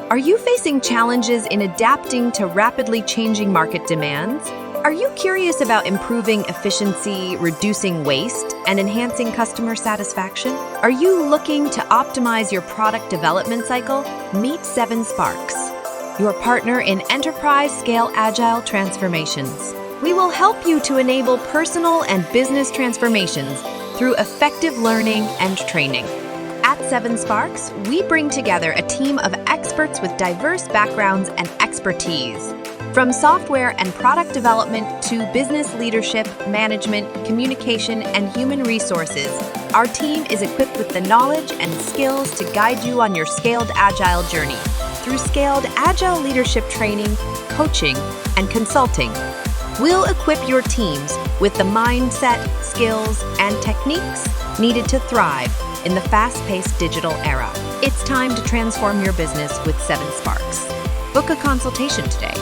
Are you facing challenges in adapting to rapidly changing market demands? Are you curious about improving efficiency, reducing waste, and enhancing customer satisfaction? Are you looking to optimize your product development cycle? Meet 7 Sparks, your partner in enterprise-scale agile transformations. We will help you to enable personal and business transformations through effective learning and training. At 7 Sparks, we bring together a team of experts with diverse backgrounds and expertise. From software and product development to business leadership, management, communication, and human resources, our team is equipped with the knowledge and skills to guide you on your scaled agile journey. Through scaled agile leadership training, coaching, and consulting, we'll equip your teams with the mindset, skills, and techniques needed to thrive in the fast-paced digital era. It's time to transform your business with 7 Sparks. Book a consultation today.